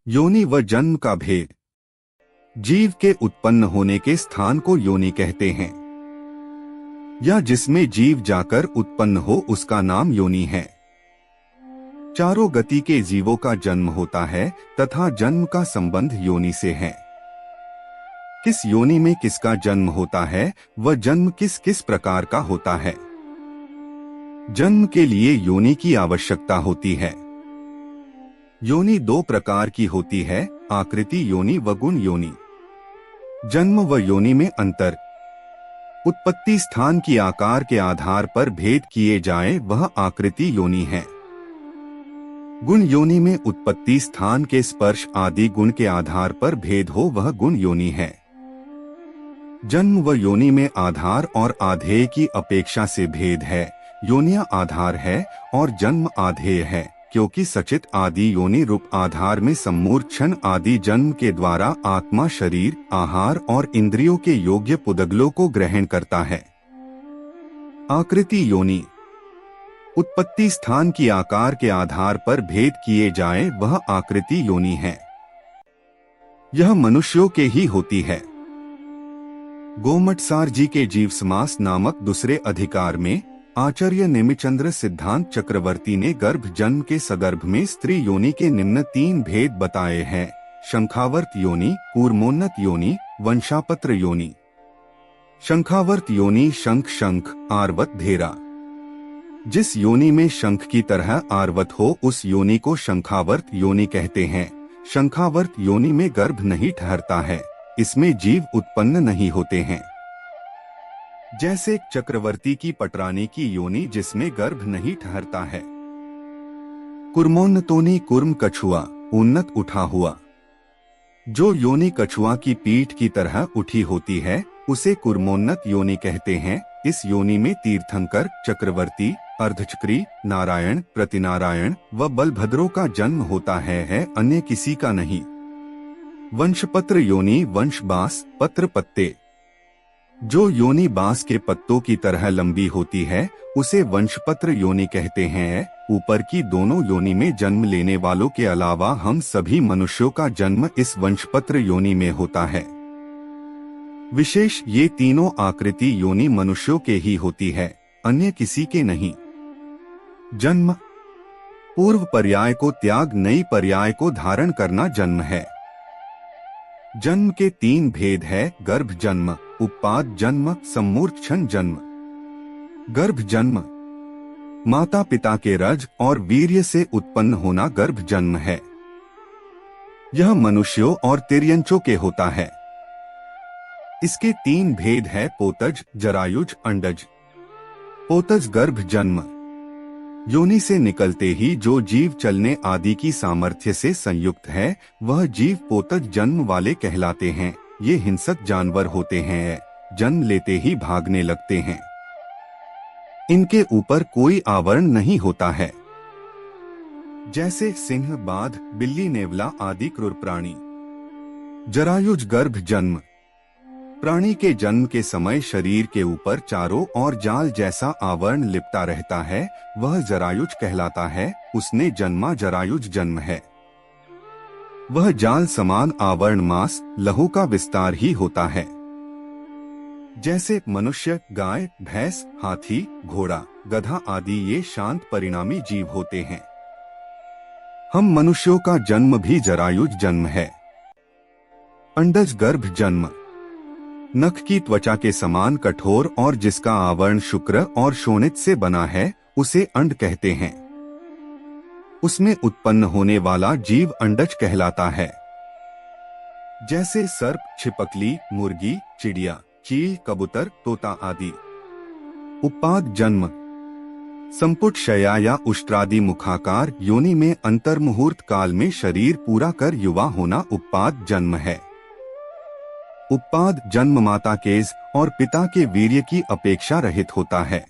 योनि व जन्म का भेद। जीव के उत्पन्न होने के स्थान को योनि कहते हैं, या जिसमें जीव जाकर उत्पन्न हो उसका नाम योनि है। चारों गति के जीवों का जन्म होता है तथा जन्म का संबंध योनि से है। किस योनि में किसका जन्म होता है व जन्म किस किस प्रकार का होता है। जन्म के लिए योनि की आवश्यकता होती है। योनि दो प्रकार की होती है, आकृति योनि व गुण योनि। जन्म व योनि में अंतर। उत्पत्ति स्थान की आकार के आधार पर भेद किए जाए वह आकृति योनि है। गुण योनि में उत्पत्ति स्थान के स्पर्श आदि गुण के आधार पर भेद हो वह गुण योनि है। जन्म व योनि में आधार और आधेय की अपेक्षा से भेद है। योनियां आधार है और जन्म आधेय है, क्योंकि सचित आदि योनि रूप आधार में सम्मूर्छन आदि जन्म के द्वारा आत्मा शरीर, आहार और इंद्रियों के योग्य पुदगलों को ग्रहण करता है। आकृति योनि। उत्पत्ति स्थान की आकार के आधार पर भेद किए जाए वह आकृति योनि है। यह मनुष्यों के ही होती है। गोमटसार जी के जीव समास नामक दूसरे अधिकार में आचार्य नेमिचंद्र सिद्धांत चक्रवर्ती ने गर्भ जन्म के सगर्भ में स्त्री योनि के निम्न तीन भेद बताए हैं: शंखावर्त योनि, कूर्मोन्नत योनि, वंशापत्र योनि। शंखावर्त योनि शंख शंख, आर्वत धेरा। जिस योनि में शंख की तरह आर्वत हो उस योनि को शंखावर्त योनि कहते हैं। शंखावर्त योनि में गर्भ नहीं ठहरता है, इसमें जीव उत्पन्न नहीं होते हैं। जैसे चक्रवर्ती की पटरानी की योनि जिसमें गर्भ नहीं ठहरता है। कुर्मोन्नतोनि, कुर्म कछुआ, उन्नत उठा हुआ। जो योनि कछुआ की पीठ की तरह उठी होती है उसे कुर्मोन्नत योनि कहते हैं। इस योनि में तीर्थंकर, चक्रवर्ती, अर्धचक्री, नारायण, प्रतिनारायण व बलभद्रों का जन्म होता है, अन्य किसी का नहीं। वंशपत्र योनि, वंश बांस, पत्र पत्ते। जो योनि बांस के पत्तों की तरह लंबी होती है उसे वंशपत्र योनि कहते हैं। ऊपर की दोनों योनि में जन्म लेने वालों के अलावा हम सभी मनुष्यों का जन्म इस वंशपत्र योनि में होता है। विशेष ये तीनों आकृति योनि मनुष्यों के ही होती है, अन्य किसी के नहीं। जन्म। पूर्व पर्याय को त्याग नई पर्याय को धारण करना जन्म है। जन्म के तीन भेद है: गर्भ जन्म, उत्पाद जन्म, सम्मूर्छन जन्म। गर्भ जन्म माता पिता के रज और वीर्य से उत्पन्न होना गर्भ जन्म है। यह मनुष्यों और तिर्यंचों के होता है। इसके तीन भेद है: पोतज, जरायुज, अंडज। पोतज गर्भ जन्म। योनि से निकलते ही जो जीव चलने आदि की सामर्थ्य से संयुक्त है वह जीव पोतज जन्म वाले कहलाते हैं। ये हिंसक जानवर होते हैं, जन्म लेते ही भागने लगते हैं। इनके ऊपर कोई आवरण नहीं होता है। जैसे सिंह, बाघ, बिल्ली, नेवला आदि क्रूर प्राणी। जरायुज गर्भ जन्म। प्राणी के जन्म के समय शरीर के ऊपर चारों ओर जाल जैसा आवरण लिपटा रहता है, वह जरायुज कहलाता है। उसने जन्मा जरायुज जन्म है। वह जाल समान आवरण मांस, लहू का विस्तार ही होता है। जैसे मनुष्य, गाय, भैंस, हाथी, घोड़ा, गधा आदि ये शांत परिणामी जीव होते हैं। हम मनुष्यों का जन्म भी जरायुज जन्म है। अंडज गर्भ जन्म। नख की त्वचा के समान कठोर और जिसका आवरण शुक्र और शोणित से बना है उसे अंड कहते हैं। उसमें उत्पन्न होने वाला जीव अंडज कहलाता है। जैसे सर्प, छिपकली, मुर्गी, चिड़िया, चील, कबूतर, तोता आदि। उत्पाद जन्म। संपुट शया या उष्ट्रादि मुखाकार योनि में अंतर्मुहूर्त काल में शरीर पूरा कर युवा होना उत्पाद जन्म है। उत्पाद जन्म माता केज और पिता के वीर्य की अपेक्षा रहित होता है।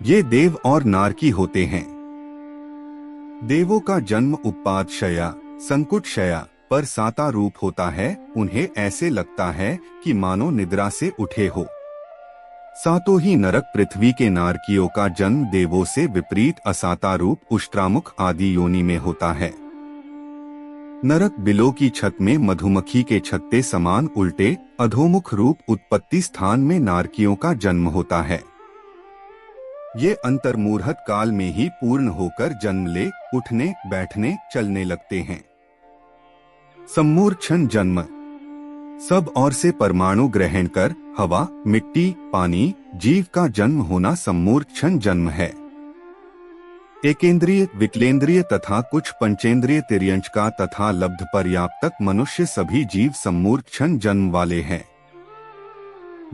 ये देव और नारकी होते हैं। देवों का जन्म उत्पाद शया, संकुट शया पर साता रूप होता है। उन्हें ऐसे लगता है कि मानो निद्रा से उठे हो। सातों ही नरक पृथ्वी के नारकियों का जन्म देवों से विपरीत असाता रूप उष्ट्रामुख आदि योनि में होता है। नरक बिलो की छत में मधुमक्खी के छत्ते समान उल्टे अधोमुख रूप उत्पत्ति स्थान में नारकियों का जन्म होता है। ये अंतर्मूर्हत काल में ही पूर्ण होकर जन्म ले उठने बैठने चलने लगते हैं। सम्मूर्छन जन्म सब ओर से परमाणु ग्रहण कर हवा, मिट्टी, पानी, जीव का जन्म होना सम्मूर्छन जन्म है। एकेंद्रिय, विकलेंद्रिय तथा कुछ पंचेंद्रिय तिर्यंच का तथा लब्ध पर्याप्तक मनुष्य सभी जीव सम्मूर्छन जन्म वाले हैं।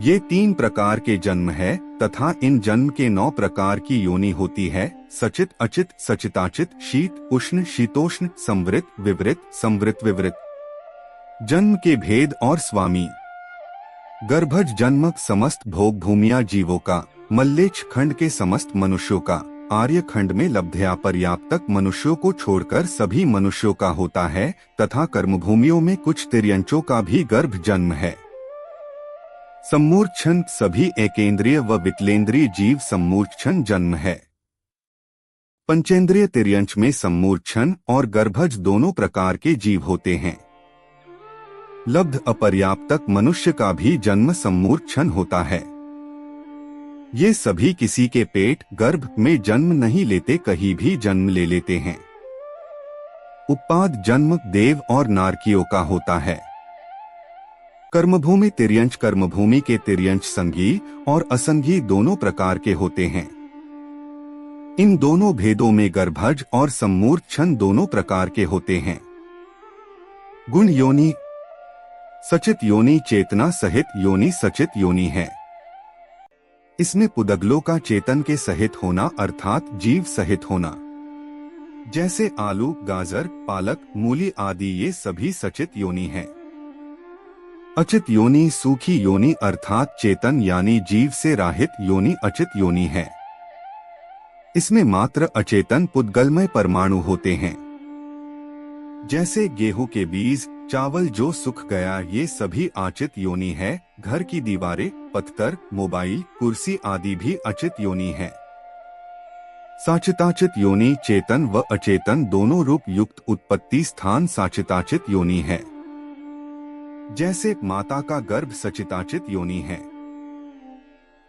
ये 3 प्रकार के जन्म है तथा इन जन्म के 9 प्रकार की योनि होती है। सचित, अचित, सचिताचित, शीत, उष्ण, शीतोष्ण, संवृत, विवृत, संवृत, विवृत। जन्म के भेद और स्वामी। गर्भज जन्मक समस्त भोग भूमिया जीवों का, मल्लेच्छ खंड के समस्त मनुष्यों का, आर्य खंड में लब्धया पर्याप्तक मनुष्यों को छोड़कर सभी मनुष्यों का होता है तथा कर्मभूमियों में कुछ तिर्यंचों का भी गर्भ जन्म है। सम्मूर्छन सभी एकेंद्रिय व विकलेंद्रिय जीव सम्मूर्छन जन्म है। पंचेंद्रिय तिर्यंच में सम्मूर्छन और गर्भज दोनों प्रकार के जीव होते हैं। लब्ध अपर्याप्तक मनुष्य का भी जन्म सम्मूर्छन होता है। ये सभी किसी के पेट गर्भ में जन्म नहीं लेते, कहीं भी जन्म ले लेते हैं। उत्पाद जन्म देव और नारकियों का होता है। कर्मभूमि तिर्यंच कर्मभूमि के तिर्यंच संघी और असंघी दोनों प्रकार के होते हैं। इन दोनों भेदों में गर्भज और सम्मूर्छन दोनों प्रकार के होते हैं। गुण योनि सचित योनि चेतना सहित योनि सचित योनि है। इसमें पुदगलों का चेतन के सहित होना अर्थात जीव सहित होना, जैसे आलू, गाजर, पालक, मूली आदि ये सभी सचित योनि है। अचित योनि सूखी योनि अर्थात चेतन यानी जीव से राहित योनि अचित योनि है। इसमें मात्र अचेतन पुद्गलमय परमाणु होते हैं, जैसे गेहूं के बीज, चावल जो सूख गया, ये सभी आचित योनि है। घर की दीवारें, पत्थर, मोबाइल, कुर्सी आदि भी अचित योनि है। साचिताचित योनि चेतन व अचेतन दोनों रूप युक्त उत्पत्ति स्थान साचिताचित योनि है। जैसे माता का गर्भ सचिताचित योनि है।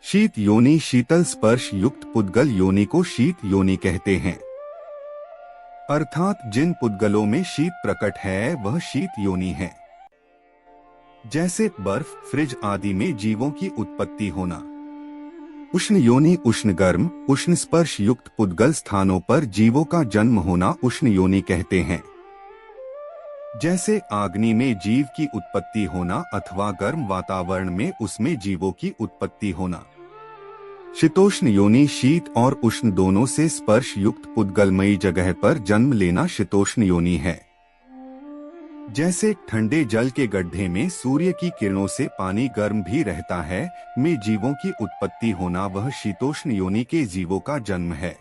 शीत योनि शीतल स्पर्श युक्त पुद्गल योनि को शीत योनि कहते हैं, अर्थात जिन पुद्गलों में शीत प्रकट है वह शीत योनि है। जैसे बर्फ, फ्रिज आदि में जीवों की उत्पत्ति होना। उष्ण योनि उष्ण गर्म, उष्ण स्पर्श युक्त पुद्गल स्थानों पर जीवों का जन्म होना उष्ण योनि कहते हैं। जैसे आग्नि में जीव की उत्पत्ति होना अथवा गर्म वातावरण में उसमें जीवों की उत्पत्ति होना। शीतोष्ण योनि शीत और उष्ण दोनों से स्पर्श युक्त पुद्गलमयी जगह पर जन्म लेना शीतोष्ण योनि है। जैसे ठंडे जल के गड्ढे में सूर्य की किरणों से पानी गर्म भी रहता है, में जीवों की उत्पत्ति होना वह शीतोष्ण योनि के जीवों का जन्म है।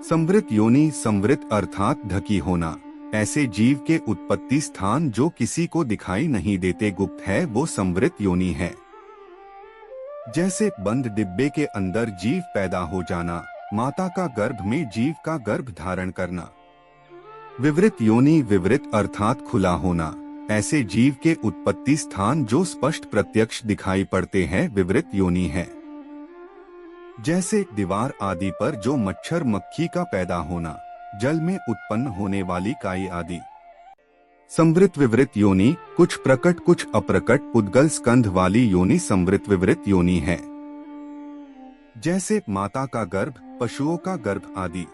संवृत योनि संवृत अर्थात ढकी होना, ऐसे जीव के उत्पत्ति स्थान जो किसी को दिखाई नहीं देते, गुप्त है, वो संवृत योनि है। जैसे बंद डिब्बे के अंदर जीव पैदा हो जाना, माता का गर्भ में जीव का गर्भ धारण करना। विवृत योनि विवृत अर्थात खुला होना, ऐसे जीव के उत्पत्ति स्थान जो स्पष्ट प्रत्यक्ष दिखाई पड़ते हैं विवृत योनि है। जैसे दीवार आदि पर जो मच्छर मक्खी का पैदा होना, जल में उत्पन्न होने वाली काई आदि। संवृत विवृत योनि कुछ प्रकट कुछ अप्रकट पुद्गल स्कंध वाली योनि संवृत विवृत योनि है। जैसे माता का गर्भ, पशुओं का गर्भ आदि।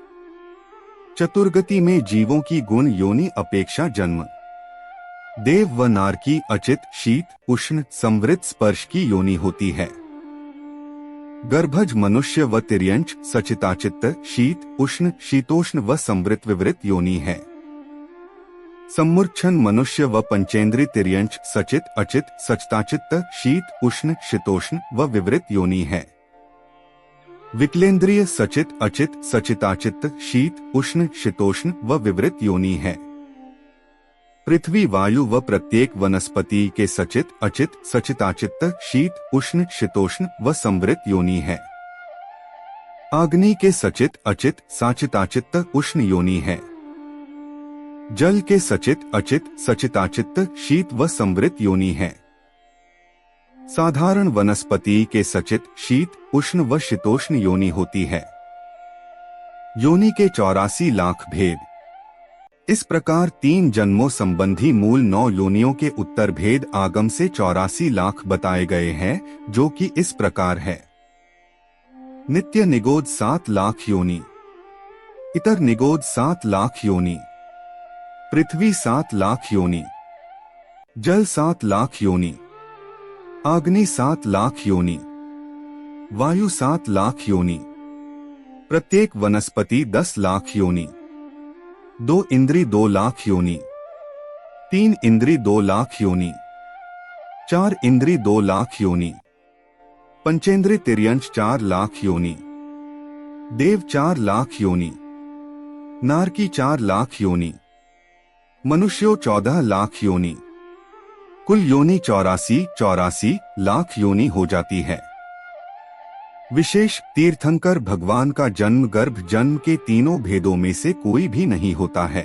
चतुर्गति में जीवों की गुण योनि अपेक्षा जन्म। देव व नारकी अचित शीत उष्ण संवृत स्पर्श की योनि होती है। गर्भज मनुष्य व तिर्यंच सचिताचित्त शीत उष्ण शीतोष्ण व संवृत विवृत योनि है। सम्मूर्छन मनुष्य व पंचेंद्रिय तिर्यंच सचित अचित सचताचित्त शीत उष्ण शीतोष्ण व विवृत योनि है। विकलेंद्रिय सचित अचित सचिताचित्त शीत उष्ण शीतोष्ण व विवृत योनि है। पृथ्वी वायु व प्रत्येक वनस्पति के सचित अचित सचिताचित्त शीत उष्ण शीतोष्ण व संवृत योनि है। अग्नि के सचित अचित साचिताचित्त उष्ण योनि है। जल के सचित, अचित, सचिताचित्त, शीत व संवृत योनि है। साधारण वनस्पति के सचित, शीत, उष्ण व शीतोष्ण योनि होती है। योनि के 84 लाख भेद। इस प्रकार 3 जन्मों संबंधी मूल 9 योनियों के उत्तर भेद आगम से 84 लाख बताए गए हैं, जो कि इस प्रकार है। नित्य निगोद 7 लाख योनि, इतर निगोद 7 लाख योनि, पृथ्वी 7 लाख योनि, जल 7 लाख योनि, अग्नि 7 लाख योनि, वायु 7 लाख योनि, प्रत्येक वनस्पति 10 लाख योनि, 2 इंद्री 2 लाख योनि, 3 इंद्री 2 लाख योनि, 4 इंद्री 2 लाख योनि, पंचेंद्री तिर्यंश 4 लाख योनि, देव 4 लाख योनि, नारकी 4 लाख योनि, मनुष्यों 14 लाख योनि, कुल योनि 84 लाख योनि हो जाती है। विशेष तीर्थंकर भगवान का जन्म गर्भ जन्म के तीनों भेदों में से कोई भी नहीं होता है।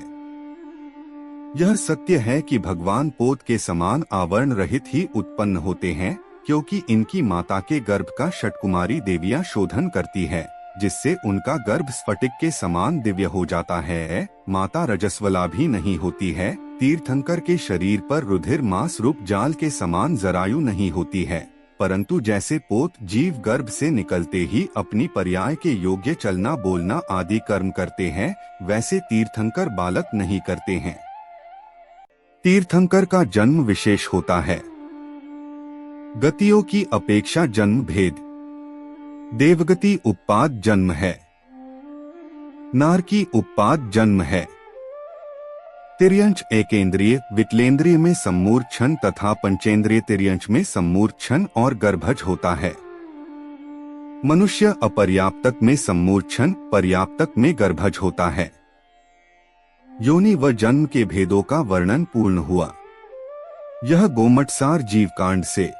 यह सत्य है कि भगवान पोत के समान आवरण रहित ही उत्पन्न होते हैं, क्योंकि इनकी माता के गर्भ का षटकुमारी देवियां शोधन करती है, जिससे उनका गर्भ स्फटिक के समान दिव्य हो जाता है। माता रजस्वला भी नहीं होती है। तीर्थंकर के शरीर पर रुधिर मांस रूप जाल के समान जरायु नहीं होती है, परंतु जैसे पोत जीव गर्भ से निकलते ही अपनी पर्याय के योग्य चलना बोलना आदि कर्म करते हैं, वैसे तीर्थंकर बालक नहीं करते हैं। तीर्थंकर का जन्म विशेष होता है। गतियों की अपेक्षा जन्म भेद। देवगति उत्पाद जन्म है, नारकी उत्पाद जन्म है। तिर्यंश एकेंद्रिय विकलेंद्रिय में सम्मूर्छन तथा पंचेंद्रिय तिर्यंश में सम्मूर्छन और गर्भज होता है। मनुष्य अपर्याप्तक में सम्मूर्छन, पर्याप्तक में गर्भज होता है। योनि व जन्म के भेदों का वर्णन पूर्ण हुआ। यह गोमटसार जीवकांड से